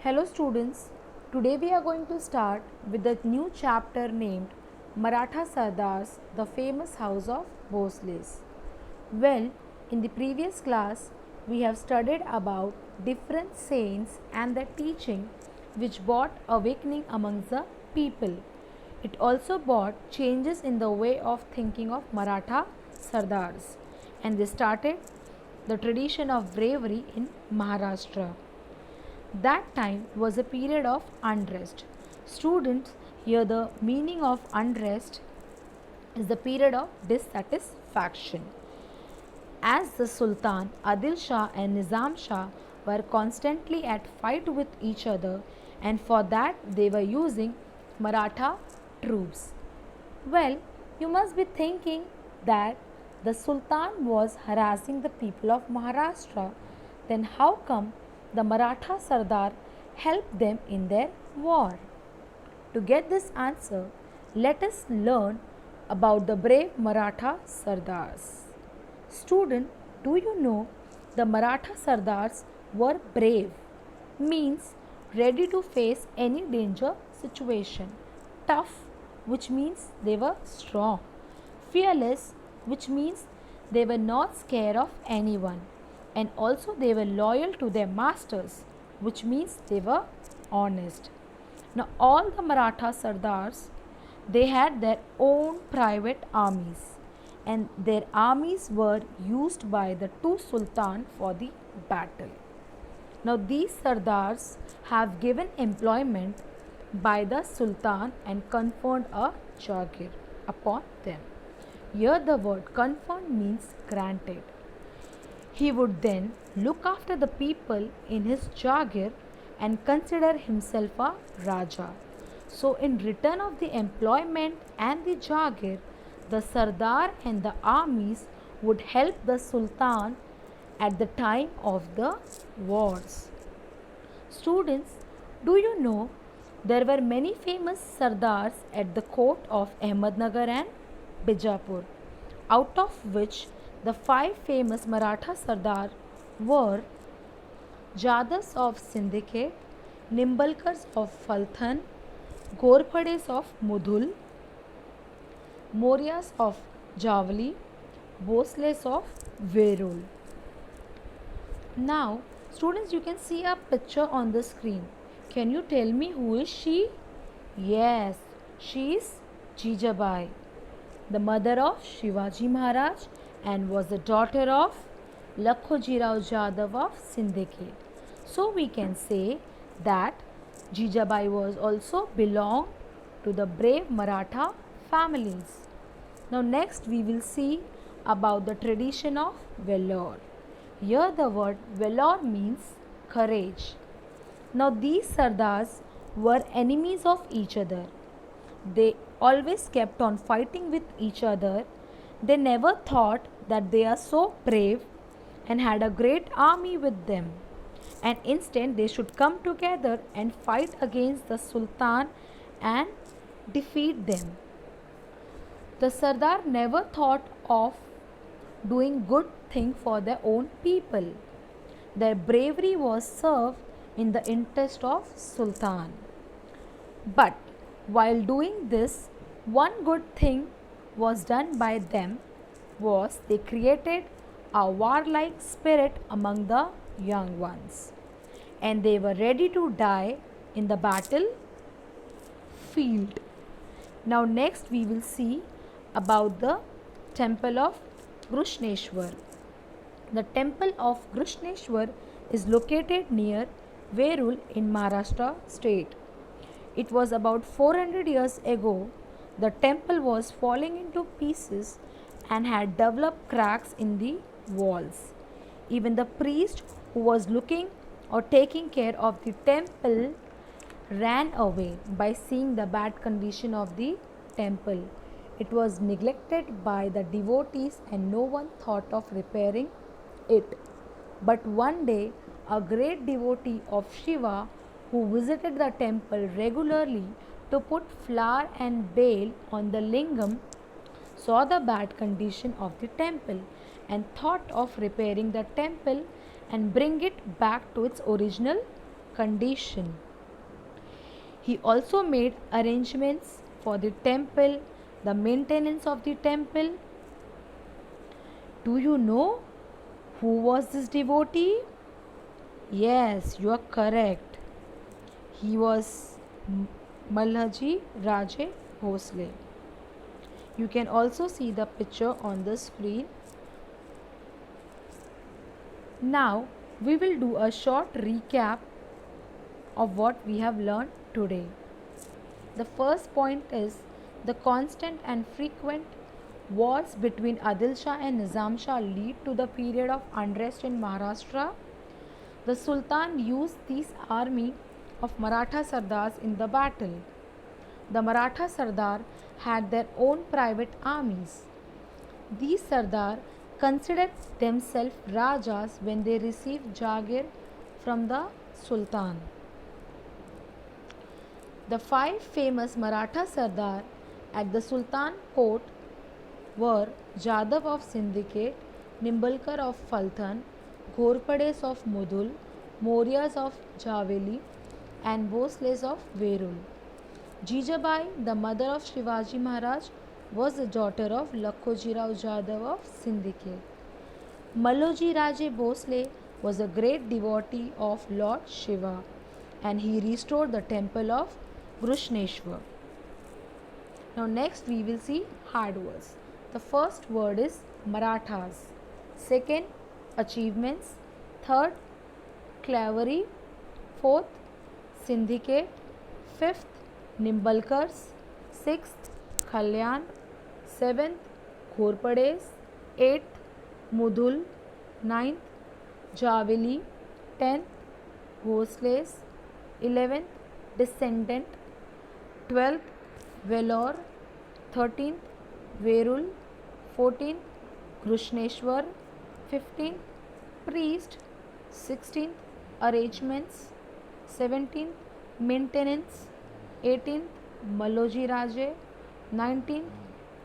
Hello students, today we are going to start with a new chapter named Maratha Sardars, the famous house of Bhonsales. Well, in the previous class, we have studied about different saints and their teaching which brought awakening amongst the people. It also brought changes in the way of thinking of Maratha Sardars, and they started the tradition of bravery in Maharashtra. That time was a period of unrest. Students hear the meaning of unrest is the period of dissatisfaction. As the Sultan, Adil Shah and Nizam Shah were constantly at fight with each other, and for that they were using Maratha troops. Well, you must be thinking that the Sultan was harassing the people of Maharashtra, then how come the Maratha Sardar helped them in their war? To get this answer, let us learn about the brave Maratha Sardars. Student, do you know the Maratha Sardars were brave, means ready to face any danger situation. Tough, which means they were strong. Fearless, which means they were not scared of anyone. And also they were loyal to their masters, which means they were honest. Now all the Maratha Sardars, they had their own private armies, and their armies were used by the two sultan for the battle. Now these Sardars have given employment by the Sultan and conferred a jagir upon them. Here the word conferred means granted. He would then look after the people in his jagir and consider himself a Raja. So in return of the employment and the jagir, the Sardar and the armies would help the Sultan at the time of the wars. Students, do you know there were many famous Sardars at the court of Ahmednagar and Bijapur, out of which the five famous Maratha Sardar were Jadas of Sindhike, Nimbalkars of Falthan, Gorphades of Mudhul, Mauryas of Javali, Bhonsales of Verul. Now, students, you can see a picture on the screen. Can you tell me who is she? Yes, she is Jijabai, the mother of Shivaji Maharaj, and was the daughter of Lakhoji Rao Jadhav of Sindhike. So we can say that Jijabai was also belonged to the brave Maratha families. Now next we will see about the tradition of valor. Here the word valor means courage. Now these Sardars were enemies of each other. They always kept on fighting with each other. They never thought that they are so brave and had a great army with them, and instead they should come together and fight against the Sultan and defeat them. The Sardar never thought of doing good thing for their own people. Their bravery was served in the interest of Sultan. But while doing this, one good thing was done by them was they created a warlike spirit among the young ones, and they were ready to die in the battle field. Now next we will see about the temple of Grushneshwar. The temple of Grushneshwar is located near Verul in Maharashtra state. It was about 400 years ago. The temple was falling into pieces and had developed cracks in the walls. Even the priest who was looking or taking care of the temple ran away by seeing the bad condition of the temple. It was neglected by the devotees and no one thought of repairing it. But one day, a great devotee of Shiva who visited the temple regularly to put flour and bale on the lingam saw the bad condition of the temple and thought of repairing the temple and bring it back to its original condition. He also made arrangements for the temple, the maintenance of the temple. Do you know who was this devotee? Yes, you are correct. He was Malhaji Raje Bhosle. You can also see the picture on the screen. Now we will do a short recap of what we have learned today. The first point is the constant and frequent wars between Adil Shah and Nizam Shah lead to the period of unrest in Maharashtra. The Sultan used this army of Maratha Sardars in the battle. The Maratha Sardar had their own private armies. These Sardar considered themselves Rajas when they received Jagir from the Sultan. The five famous Maratha Sardar at the Sultan court were Jadav of Sindhike, Nimbalkar of Falthan, Ghorpades of Mudul, Mauryas of Javeli, and Bhonsales of Verul. Jijabai, the mother of Shivaji Maharaj, was the daughter of Lakhojirao Jadhav of Sindhike. Maloji Raje Bhosle was a great devotee of Lord Shiva, and he restored the temple of Grushneshwar. Now next we will see hard words. The first word is Marathas. Second, achievements. Third, Clavery. Fourth, Syndicate. Fifth, Nimbalkars. Sixth, Kalyan. Seventh, Ghorpades. Eighth, Mudul. Ninth, Javeli. 10th, Bhosles. 11th, Descendant. 12th, Velor. 13th, Verul. 14th, Grushneshwar. 15th, Priest. 16th, Arrangements. 17th, Maintenance. 18th, Maloji Raje. 19th,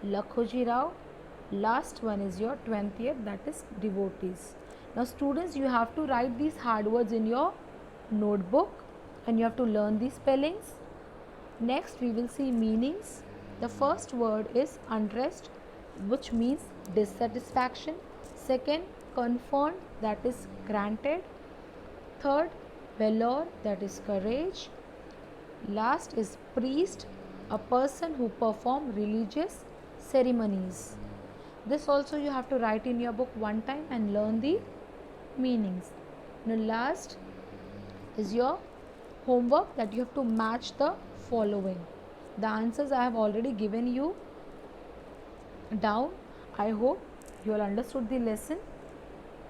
Lakhoji Rao. Last one is your 20th, that is devotees. Now students, you have to write these hard words in your notebook and you have to learn these spellings. Next we will see meanings. The first word is unrest, which means dissatisfaction. Second, confirmed, that is granted. Third, valor, that is courage. Last is priest, a person who perform religious ceremonies. This also you have to write in your book one time and learn the meanings. Now last is your homework, that you have to match the following. The answers I have already given you down. I hope you all understood the lesson.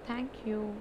Thank you.